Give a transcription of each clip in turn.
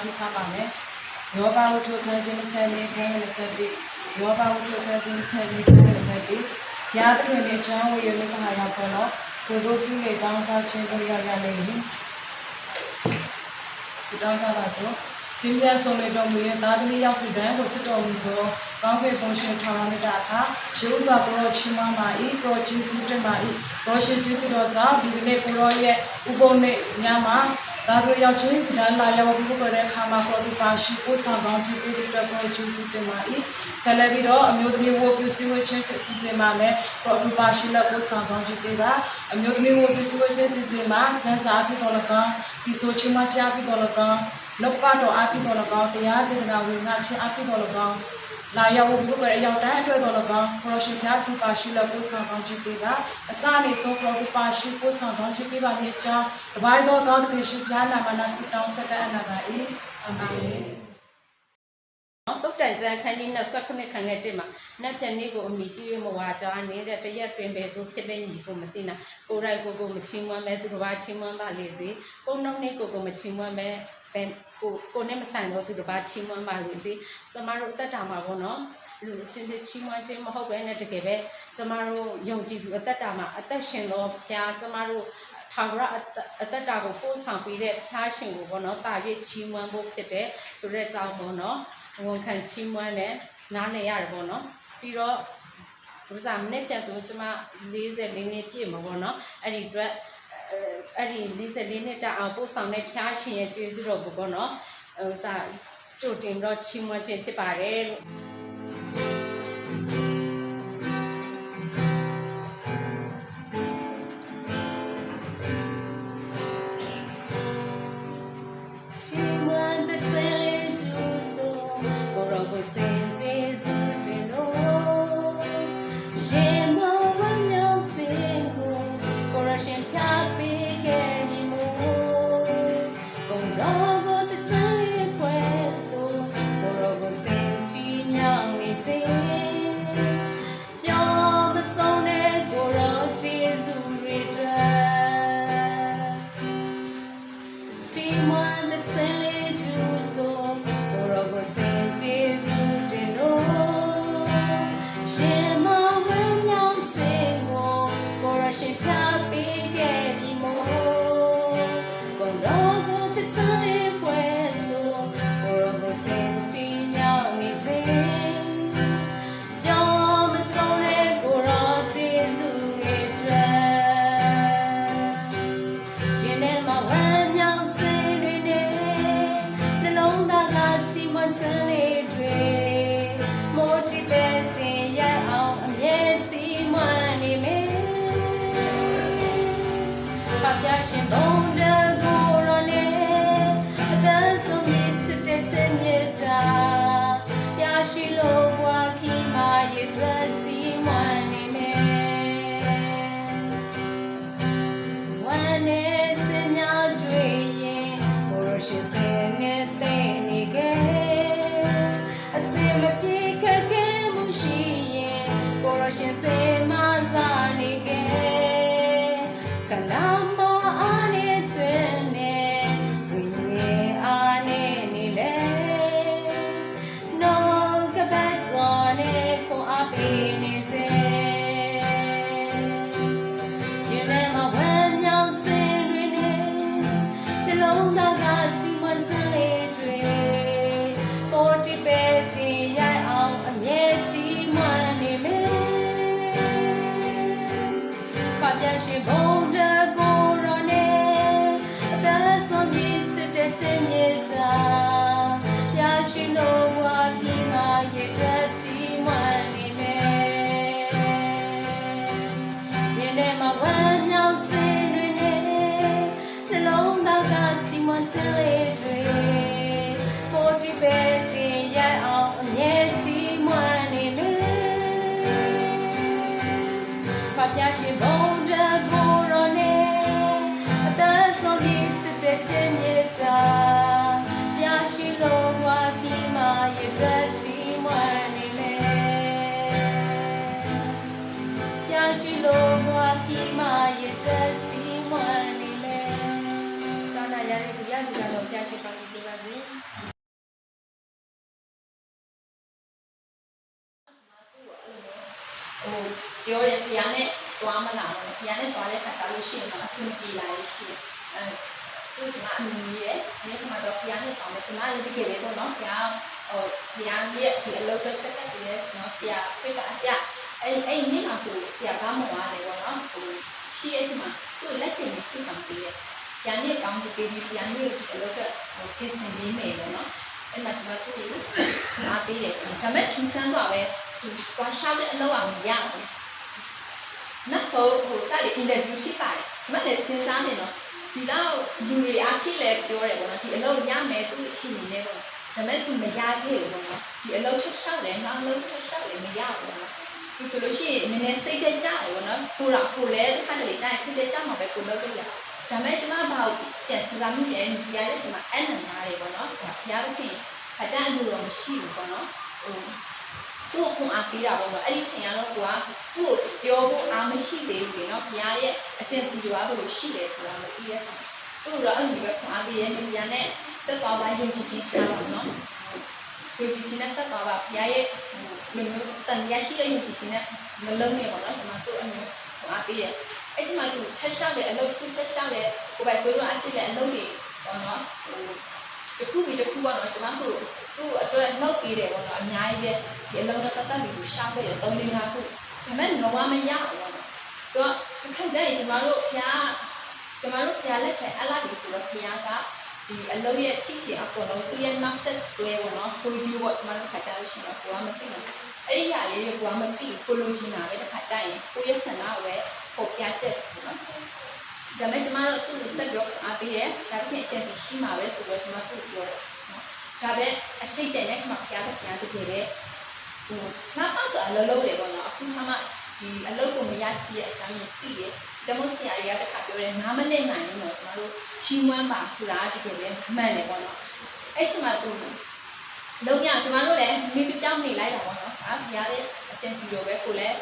fi kama me yoga wutu kanjin sani kan sadi yoga wutu kanjin sani kan sadi ya de ne jawo ye ne ka ya kono ko do pi ne dang sa chin ko ya ya ne ni sidang sa ba so Simya Somedo Muye Tadmi Yasudan ko chito mudo kaunge function tharamita tha sheusa kro chima mai kro chisute mai kro chisu do cha bidine kro ye ubone nyama dado yaw chin sidan la yaw bu ko re khama ko tu pashi ko sa gaung chi ko ta kro chisute mai salabi do amyodmi wo pyusi we chen sise ma me ko tu pashi la ko sa gaung chi te ba amyodmi wo pyusi we chen sise ma san sa api ko la ka ti so chima cha api ko la ka Lokpa to api to lagaw tiya dina wi nga chi api to lagaw la yaw bu ko yaw ta atwe to lagaw proshin ta tu pashi la ko sa gaung chi pe ba asa ni so pro tu pashi ko sa gaung chi pe ba ni cha bai do ta ke shi ya na ma na su taw sa ta na ba e amen Tốt đại gia khai ni na sa khme khang ngai te ma na pyan ni ko mi ti mo wa cha ni de ta yat twin be tu phit le ni ko ma ti na ko rai ko ma chim mwa me tu ba chim mwa ba le si ko nong ni ko ma chim mwa me pen ko ne ma san do tu ba chim mwa ba le si sa ma ro tat ta ma bo no lu chin chim mwa chin ma hok be na de ke be sa ma ro yong ji tu tat ta ma atat shin lo phya sa ma ro Thangra atata ko po sang pi de phya shin ko bo no ta yue chim mwa bo phit de so de chaw mo noဝန်ခံချီးမွမ်းနဲ့နားနေရတယ်ပေါ့နော်ပြီးတော့ဥစားမနေ့ပြန်ဆိုကျွန်မ44နှစ်ပြည့်မှာပေါ့နော်အဲ့ဒီအတွက်အဲ့ဒီ44နှစ်တအောင်ပို့ဆောင်တဲ့ဖျားရှင်ရဲ့ကျေးဇူးတော်ကိုပေါ့နော်ဥစားကြိုတင်တော့ချီးမွမ်းခြင်းဖြစ်ပါတယ်လို့ ပြောတယ်ဖျားနဲ့သွားမလာဘူးဖျားနဲ့သွားတဲ့ခါကျလို့ရှိရင်တော့အဆင်ပြေလာရရှိသူကမှအမြင်ရဲ့ဒီကမှာတော့ဖျားနဲ့ဆောင်တယ်ကျွန်မလည်းဒီကေလေးပေါ့နော်ဖျားဖျားရဲ့ဒီအလုပ်တစ်စက်ကတည်းကနော်ဆရာဖိတ်ကဆရာအဲ့နေ့မှာဆိုဆရာကမော်ရတယ်ပေါ့နော်ရှိရဲ့မှာသူလက်တင်ရှိတောင်ပြီးရဲ့ဖျားနဲ့ကောင်းပြီးပြီးဖျားနဲ့အလုပ်ကပြင်ဆင်ပေးမယ်ပေါ့နော်အဲ့မှာကျွန်မသူ့ကိုအားပေးတယ်ဒါပေမဲ့ထူးဆန်းစွာပဲသူဘာရှောက်တဲ့အလုပ်အောင်ရအောင်နောက်ဆုံးစတဲ့ interview ဖြစ်ပါတယ်ကျွန်မလည်းစဉ်းစားနေတော့ဒီလောက်လူတွေအားဖြည့်လဲပြောတယ်ပေါ့နော်ဒီအလုပ်ရမယ်သူ့အချိန်နေပေါ့ဒါပေမဲ့သူမရခဲ့ဘူးပေါ့နော်ဒီအလုပ်ထက်လျှောက်တယ်နောက်အလုပ်ထက်လျှောက်တယ်မရဘူးပေါ့နော်ဒီဆိုလို့ရှိရင်နည်းနည်းစိတ်သက်ကြတယ်ပေါ့နော်ကိုလည်းတစ်ခါတလေကြာရင်စိတ်သက်ကြမှာပဲကိုလုပ်လို့ရဒါပေမဲ့ကျွန်မဘာလို့ပြန်စဉ်းစားမိလဲဒီရတဲ့အချိန်မှာအဲ့နံနာတယ်ပေါ့နော်ဘုရားသခင်ခကြအမှုတော့မရှိဘူးပေါ့နော်သူ့ကိုအားပေးတာပေါ့နော်အဲ့ဒီချိန်ကတော့ကိုကသူ့ကိုပြောဖို့အားမရှိသေးဘူးလေနော်ဘုရားရဲ့အကျင့်စီတွေကဘယ်လိုရှိလဲဆိုတာမသိရဆောင်သူ့တော့အဲ့လိုပဲခွန်အားပေးရဲ့ဘုရားနဲ့ဆက်သွားပါယုံကြည်ခြင်းထားပါနော်ယုံကြည်ခြင်းနဲ့ဆက်သွားပါဘုရားရဲ့လူမျိုးတန်ရရှိတဲ့ယုံကြည်ခြင်းနဲ့မလုံးနဲ့ပေါ့နော်ကျွန်မတို့အဲ့လိုခွန်အားပေးရဲ့အဲ့ဒီမှာသူထက်လျှောက်တဲ့အလုပ်သူထက်လျှောက်တဲ့ကိုယ်ပိုင်ဆိုတော့အကြည့်တဲ့အလုပ်တွေပေါ့နော်တခုပြီးတခုပေါ့နော်ကျွန်မဆိုသူ့အတွက်နှုတ်ပေးတယ်ပေါ့နော်အများကြီးပဲဒီအလုံးနဲ့ပတ်သက်ပြီးသူရှောက်ခဲ့တယ်3-4 ခုဒါပေမဲ့တော့မရဘူးပေါ့နော်ဆိုတော့ခက်ကြရင်ကျွန်မတို့ဘုရားလက်ထက်အလားတူဆိုတော့ဘုရားကဒီအလုံးရဲ့ထိချင်အကုန်လုံးသူ့ရဲ့နောက်ဆက်တွဲပေါ့နော်ဆိုဒီပေါ့ကျွန်မတို့ခက်ကြလို့ရှိရင်ကိုကမသိဘူးအဲ့ဒီဟာလေးကိုကမသိကိုလိုချင်တာပဲတစ်ခါကြရင်ကိုရဲ့ဆန္ဒကိုပဲပေါ်ပြတတ်တယ်နော်ဒါပေမဲ့ကျွန်မတို့သူ့ကိုဆက်ပြီးအားပေးရဲ့ဒါပေမဲ့အကျင့်စီရှိမှာပဲဆိုတော့ကျွန်မတို့ပြောတယ်နော်ဒါပဲအစိတ်တဲ့နဲ့ခမပြတဲ့ပြန်တကယ်ပဲမပါဆိုအလုံးလုံးတွေပေါ့နော်အခုမှဒီအလုပ်ကိုမရချီရဲ့အကြောင်းကိုသိတယ်ကျွန်တော်ဆရာတွေကတခါပြောတယ်နားမလည်နိုင်ဘူးနော်ကျွန်တော်တို့ချီးမွမ်းပါဆိုတာတကယ်ပဲမှန်တယ်ပေါ့နော်အဲ့ဒီမှာသူလုံးရကျွန်တော်တို့လည်းမိပကြောင်းနေလိုက်တာပေါ့နော်ဟာဘုရားရဲ့အကျင့်စီရောပဲကိုလည်း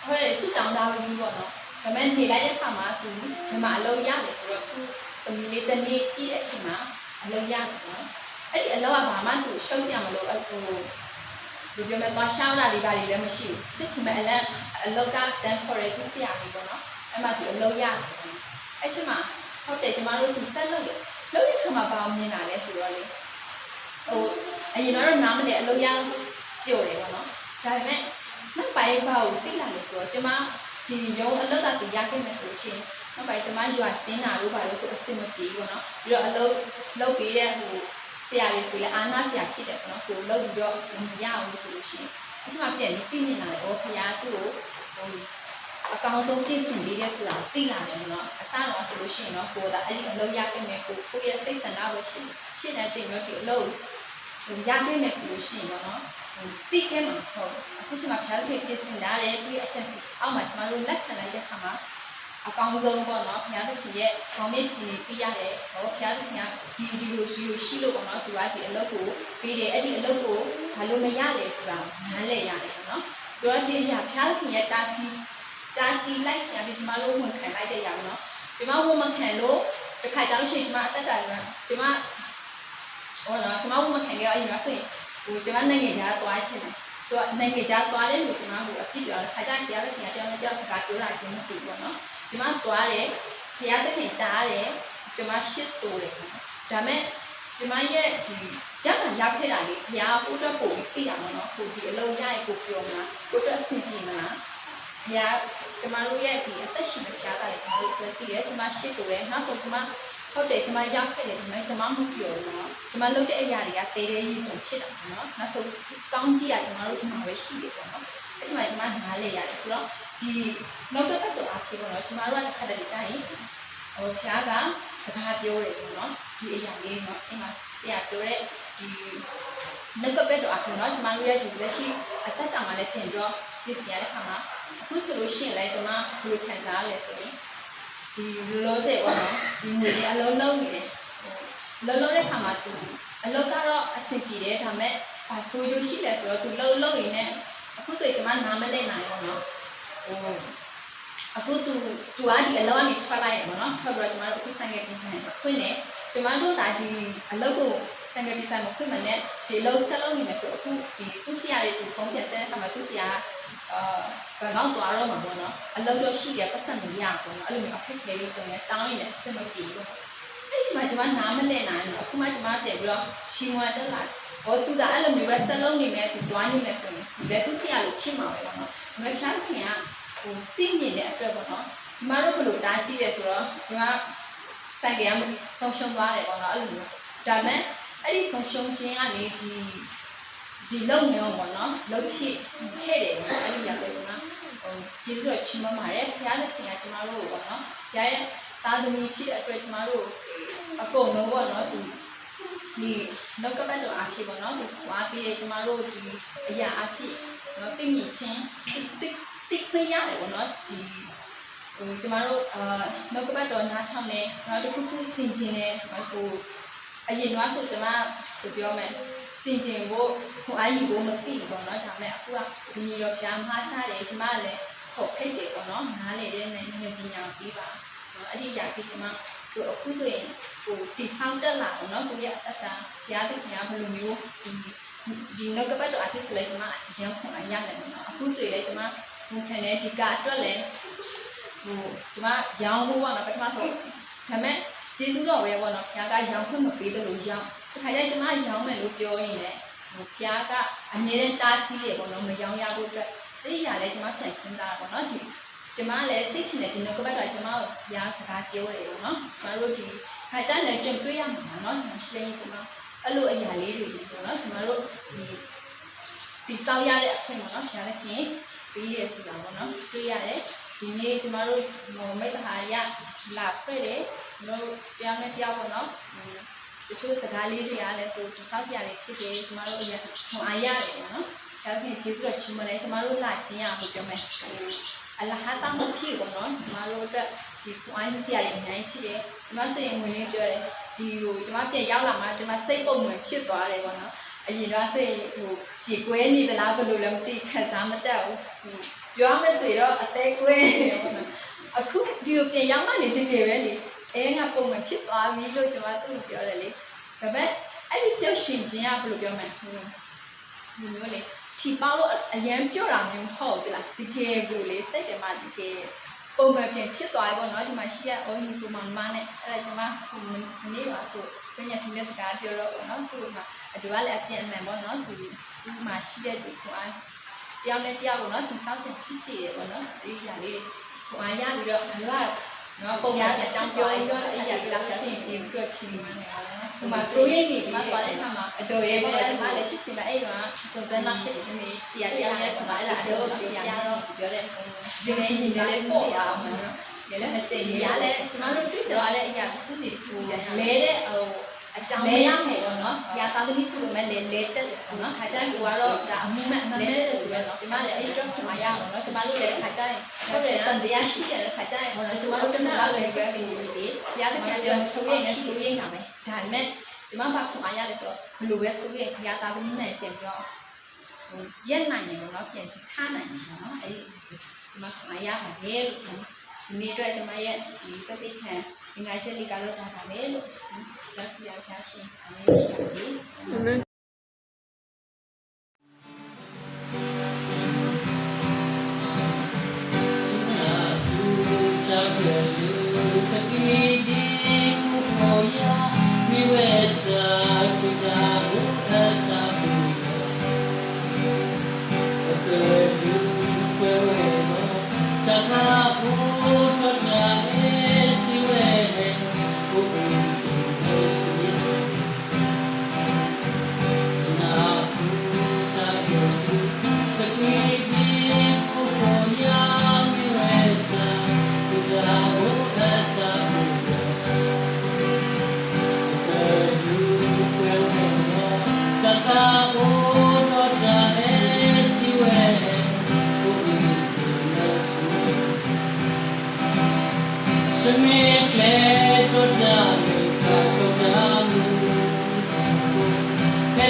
ဟိုလေစုတောင်းသားပြီးပေါ့နော်ဒါပေမဲ့နေလိုက်တဲ့ခါမှာသူဒီမှာအလုပ်ရတယ်ဆိုတော့သူသမီးလေးတစ်နေ့ပြည့်တဲ့အချိန်မှာအလုပ်ရတယ်နော်အဲ့ဒီအလုပ်ကဘာမှသူရှုပ်ပြမလို့ဒီပြောမဲ့သွားရှောင်းတာလေးပါလေးလည်းမရှိဘူးစစ်ချင်မဲ့အလုပ်ကတန်းခေါ်ရသူဆရာကြီးပေါ့နော်အဲ့မှာသူအလုပ်ရတယ်အဲ့ချိန်မှာဟုတ်တယ်ကျမတို့သူဆက်လုပ်တယ်လုပ်တဲ့ခါမှာဘာမြင်တာလဲဆိုတော့လေအရင်တော့နားမလဲအလုပ်ရပြောတယ်ပေါ့နော်ဒါပေမဲ့နောက်ပိုင်းဘာကိုသိလာလဲဆိုတော့ကျမဒီရုံးအလုပ်ကသူရခဲ့မယ်ဆိုရှင်နောက်ပိုင်းကျမရွာစင်းတာလို့ဘာလို့ဆိုအဆင်မပြေဘူးပေါ့နော်ပြီးတော့အလုပ်လုပ်ပြီးတဲ့ဆရာတွေဆိုလည်းအာနာဆရာဖြစ်တယ်ပေါ့နော်ကိုလုပ်ပြီးတော့မရဘူးဆိုလို့ရှိရင်အချိန်မှပြန်ပြီးသိနေလာတယ်။ဘုရားသူ့ကိုအကောင်ဆုံးပြည့်စုံပြီးတဲ့ဆိုတာသိလာတယ်နော်။အစတော့ဆိုလို့ရှိရင်တော့ကိုယ်ကအဲ့ဒီအလုပ်ရခဲ့မယ်ကိုရဲ့စိတ်ဆန္ဒပဲရှိတဲ့တင်ပြီးဒီအလုပ်ရခဲ့မယ်ဆိုလို့ရှိရင်တော့နော်သိခဲ့မှာဟုတ်အခုချိန်မှာဘုရားဖြစ်ပြည့်စုံလာတဲ့သူ့ရဲ့အချက်စီအောက်မှာကျွန်တော်တို့လက်ခံလိုက်တဲ့ခါမှာအကောင်းဆုံးပေါ့နော်ဘုရားသခင်ရဲ့ကောင်းမြတ်ခြင်းတွေသိရတယ်ဟောဘုရားသခင်ကဒီလိုရှိလို့ပေါ့နော်သူကဒီအလုပ်ကိုပြီးတယ်အဲ့ဒီအလုပ်ကိုဘာလို့မရလဲဆိုတာနားလည်ရတယ်ပေါ့နော်ဆိုတော့ဒီအရာဘုရားသခင်ရဲ့တာစီလိုက်ချင်ပြီးကျွန်မတို့ဝန်ခံလိုက်တဲ့ຢာပေါ့နော်ကျွန်မဝန်ခံလို့တစ်ခါကြောက်ရှိကျွန်မအသက်တာကကျွန်မဟောနော်ကျွန်မဝန်ခံခဲ့အရင်ကဆိုရင်ကျွန်မနိုင်ငံခြားသွားရှင်တယ်ဆိုတော့နိုင်ငံခြားသွားတဲ့လူကျွန်မကအဖြစ်ပြောတယ်ခါကျရင်ဘုရားသခင်ကကြောက်စကားပြောတာချင်းမဟုတ်ဘူးပေါ့နော်ကျွန်မသွားတယ်ဘုရားသခင်တားတယ်ကျွန်မရှစ်တိုးတယ်ပေါ့နော်ဒါမဲ့ကျွန်မရဲ့ဒီရမှရောက်ခဲ့တာလေဘုရားကိုအတွက်ပို့ပြီးသိရမှာနော်ကိုဒီအလုံးရရဲ့ကိုပြောမှာကိုအတွက်အဆင်ပြေမလားဘုရားကျွန်မတို့ရဲ့ဒီအသက်ရှင်တဲ့ဘုရားကလည်းကျွန်တော်တို့သိတယ်ကျွန်မရှစ်တိုးတယ်နောက်ဆုံးကျွန်မဟုတ်တယ်ကျွန်မရောက်ခဲ့တယ်ဒီမဲ့ကျွန်မမပြောဘူးနော်ကျွန်မလုပ်တဲ့အရာတွေကတဲတဲကြီးပုံဖြစ်တာပေါ့နော်နောက်ဆုံးကောင်းကြီးကကျွန်တော်တို့ဒီမှာပဲရှိတယ်ပေါ့နော်အဲ့ဒီမှာကျွန်မနားလေရတယ်ဆိုတော့ဒီနောက်တစ်ပတ်တော့အားဖြင့်ပေါ့နော်ကျွန်တော်တို့ကခက်တယ်ကြာရင်ဘုရားကစကားပြောတယ်ပေါ့နော်ဒီအရာလေးနော်အဲ့မှာဆရာပြောတဲ့ဒီနောက်ကပတ်တော့အားဖြင့်နော်ကျွန်တော်တို့ရဲ့ဒီလက်ရှိအသက်တာမှာလည်းပြင်တော့ဒီဆရာရဲ့ခါမှာအခုဆိုလို့ရှိရင်လည်းကျွန်မဘယ်လိုခံစားရလဲဆိုရင်ဒီလောဆယ်ပေါ့နော်ဒီငွေတွေအလုံးလုံးနေတယ်လုံးလုံးတဲ့ခါမှာသူအလုံးကတော့အဆင်ပြေတယ်ဒါပေမဲ့ဘာဆိုရရှိလဲဆိုတော့သူလုံးလုံးရင်းနဲ့အခုဆိုကျွန်မနားမလည်နိုင်ဘူးနော်အခုသူကဒီအလုံးကနေထွက်လိုက်တယ်ပေါ့နော်ထွက်ပြီးတော့ကျွန်မတို့အခုဆိုင်ကပြင်ဆိုင်ခွင့်နေကျွန်မတို့ဒါဒီအလုံးကိုဆိုင်ကပြင်ဆိုင်မခွင့်မနဲ့ဒီလုံးဆက်လုံးနေမယ်ဆိုအခုဒီသူဆရာတွေသူဖုန်းပြတဲ့အခါမှာသူဆရာ ဘာကောင်းသွားတော့မှာပေါ့နော်အလုပ်တော့ရှိတယ်ပတ်စံမရဘူးနော်အဲ့လိုမျိုးအခက်ခဲလေးဆိုရင်တောင်းရင်လည်းအဆင်မပြေဘူးအဲ့ဒီမှာကျွန်မနားမလဲနိုင်တော့အခုမှကျွန်မပြန်ပြီးတော့ချီးမွမ်းတက်လာဟောသူကအဲ့လိုမျိုးပဲဆက်လုံးနေမယ်သူတွားနေမယ်ဆိုရင်ဘယ်သူစီရလို့ဖြစ်မှာပဲပေါ့နော်မဖျားခင်ကဟိုတင်းနေတဲ့အတွက်ပေါ့နော်ကျွန်မတို့ဘယ်လိုတားဆီးလဲဆိုတော့ကျွန်မဆိုင်ကဆုံးရှုံးသွားတယ်ပေါ့နော်အဲ့လိုမျိုးဒါပေမဲ့အဲ့ဒီဆုံးရှုံးခြင်းကနေဒီလုံနေအောင်ပေါ့နော်လုံချိခဲ့တယ်ပေါ့အဲ့ဒီရောက်တယ်ကျွန်မကျေးဇူးတော်ချီးမွမ်းပါတယ်ဘုရားသခင်ကကျွန်တော်တို့ပေါ့နော်ဘုရားရဲ့သားသမီးဖြစ်တဲ့အတွက်ကျွန်တော်တို့အကုန်လုံးပေါ့နော်ဒီနောက်ကပတ်တော်အားဖြင့်ပေါ့နော်ဒီဝါပြီးတယ်ကျွန်တော်တို့ဒီအရာအားဖြင့်နော်သိမြင်ချင်းတိခွင့်ရတယ်ပေါ့နော်ဒီကျွန်တော်တို့နောက်ကပတ်တော်နားထောင်နေနောက်တစ်ခုစင်ကျင်နေဟိုအရင်ကဆိုကျွန်မပြောမယ်စင်ကျင်ဖို့ဟိုအားကြီးကိုမသိဘူးပေါ့နော်ဒါပေမဲ့အခုကဒီရောပြားမစားတယ်ကျွန်မလည်းဟိုဖိတ်တယ်ပေါ့နော်နားလေတဲ့နေနေပညာပြီးပါအဲ့ဒီຢာကြီးကျွန်မသူအခုဆိုရင်ဟိုတိဆောက်တက်လာပေါ့နော်ကိုရအတ္တဘုရားသခင်ကဘယ်လိုမျိုးဒီနောက်ကပတ်တော်အဖြစ်ဆိုလဲကျွန်မအရင်ခွန်အရတယ်ပေါ့နော်အခုဆိုရင်လည်းကျွန်မဝန်ခံတဲ့ဒီကအတွက်လည်းဟိုကျွန်မရောင်းဖို့ပေါ့နော်ပထမဆုံးဒါပေမဲ့ကျေးဇူးတော်ပဲပေါ့နော်ဘုရားကရောင်းခွင့်မပေးတယ်လို့ရောင်းဒီခါကျကျွန်မရောင်းမယ်လို့ပြောရင်လည်းဟိုဘုရားကအမြဲတမ်းတားဆီးတယ်ပေါ့နော်မရောင်းရဖို့အတွက်အဲ့ဒီຢာလည်းကျွန်မပြန်စဉ်းစားပေါ့နော်ဒီကျွန်မလည်းစိတ်ချင်တဲ့ဒီနောက်ကပတ်တော်ကျွန်မကိုဘုရားစကားပြောတယ်ပေါ့နော်ကျွန်တော်တို့ဒီခါကျလည်းကြုံတွေ့ရမှာနော်ရှင်းကျွန်မအဲ့လိုအရာလေးတွေပေါ့နော်ကျွန်တော်တို့ဒီစောက်ရတဲ့အခွင့်ပေါ့နော်ဘုရားလည်းခင်ပြီးရဆိုတာပေါ့နော်တွေ့ရတယ်ဒီနေ့ကျွန်တော်တို့မိတ္တဟာရလာဖက်တယ်ကျွန်တော်ပြောင်းနေပြောင်းပေါ့နော်တချို့စကားလေးတွေကလည်းဆိုဒီစောက်ရလေးချစ်တယ်ကျွန်တော်တို့ဟိုအားရတယ်ပေါ့နော်ဒါဆိုရင်ကျေးဇူးတော်ချီးမွမ်းတယ်ကျွန်တော်တို့လာချင်းရဟုတ်ပြောမယ်အလဟာတောင်းဖြစ်ပေါ့နော်ကျွန်တော်တို့အတွက်ဒီခွန်အားကြီးစရာတွေအများကြီးဖြစ်တယ်ကျွန်မစိတ်ဝင်လေးပြောတယ်ဒီကိုကျွန်မပြန်ရောက်လာမှကျွန်မစိတ်ပုံမှန်ဖြစ်သွားတယ်ပေါ့နော်အရင်ကစိတ်ဟိုကြည်ကွဲနေသလားဘယ်လိုလဲမသိခံစားမတတ်ဘူးပြောရမယ်ဆိုတော့အသေးကွဲပေါ့နော်အခုဒီကိုပြန်ရောက်မှနေတကယ်ပဲလေအဲငါပုံမှန်ဖြစ်သွားပြီလို့ကျွန်မသူ့ပြောတယ်လေဒါပေမဲ့အဲ့ဒီပြောရှင်ခြင်းကဘယ်လိုပြောမလဲဒီမျိုးလေထီပေါလို့အရန်ပြောတာမျိုးဟုတ်ကလားဒီကေဘူးလေစိတ်တယ်မှာဒီကေပုံမှန်ပြန်ဖြစ်သွားပြီပေါ့နော်ဒီမှာရှိရအော်ဒီကိုမမနဲ့အဲ့ဒါကျွန်မနေ့ပါဆိုပညာရှင်တဲ့စကားပြောတော့ပေါ့နော်သူ့မှာအတူကလည်းအပြန်အလှန်ပေါ့နော်ဒီမှာရှိတဲ့ဒီကိုအားတရားနဲ့တရားပေါ့နော်ဒီစောင့်စစ်ဖြစ်စီရပေါ့နော်ဒီຢာလေးကိုအားရပြီးတော့ဘယ်တော့ပုံရတဲ့အကြောင်းပြောရင်တော့အဲ့ဒီအကြောင်းတင်ကျေးဇူးတော်ချီးမွမ်းနေပါလားဒီမှာစိုးရိမ်နေပြီသွားတဲ့အခါမှာအတော်ရဲပေါ့ကျွန်မလည်းချစ်ချင်ပဲအဲ့တော့စုံစမ်းမှဖြစ်ချင်းနေဆရာတရားရဲ့ခါအဲ့ဒါအတော်ဆရာတော့ပြောတဲ့ဒီနေ့ညီလေးပို့ရအောင်နော်ဒီလည်းအကျင့်ရလဲကျွန်တော်တို့တွေ့ကြရတဲ့အရာတစ်ခုစီတစ်ခုလဲတဲ့ဟိုအကြောင်းလဲရမယ်ပေါ့နော်။ရာသာသမီဆိုပေမဲ့လဲတက်တယ်ပေါ့နော်။ခါကျရင်ကိုကတော့ဒါအမှုမဲ့လဲတယ်ဆိုပဲနော်။ဒီမှာလည်းအဲ့တော့မှာရအောင်နော်။ဒီမှာလို့လည်းခါကျရင်ဟုတ်တယ်တန်တရားရှိတယ်ခါကျရင်ပေါ့နော်။ဒီမှာတို့တမလောက်လည်းပဲပြီးပြီ။ရာသခင်ပြောဆိုရင်လည်းဆိုရင်နာမယ်။ဒါပေမဲ့ဒီမှာဘာခွန်အားရလဲဆိုတော့ဘလို့ပဲဆိုရင်ရာသာသမီနဲ့ပြန်ပြီးတော့ဟိုရက်နိုင်တယ်ပေါ့နော်။ပြန်ထားနိုင်တယ်ပေါ့နော်။အဲ့ဒီမှာခွန်အားရပါတယ်လို့ဒီနေ့အတွက်ကျွန်မရဲ့ဒီစတိခံငါချက်လေးကတော့ဒါပါမယ်လို့လက်စီရဖျားရှင်အမေရှိပါစေအာမင်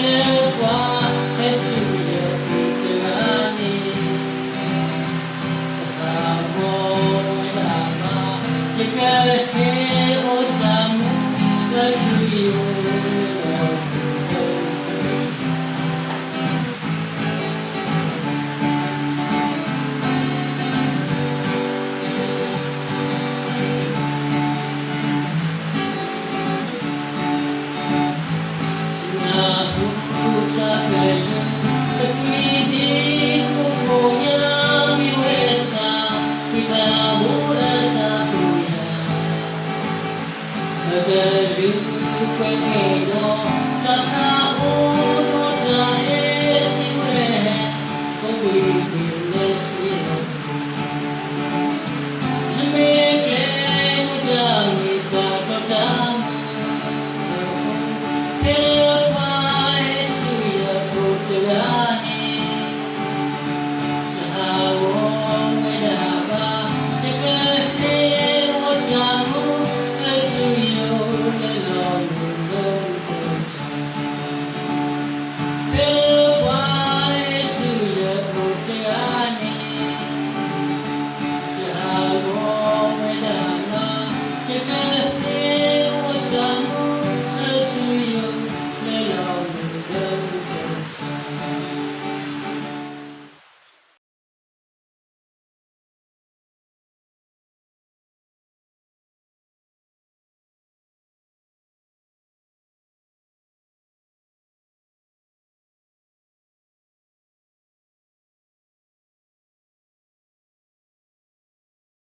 Hello,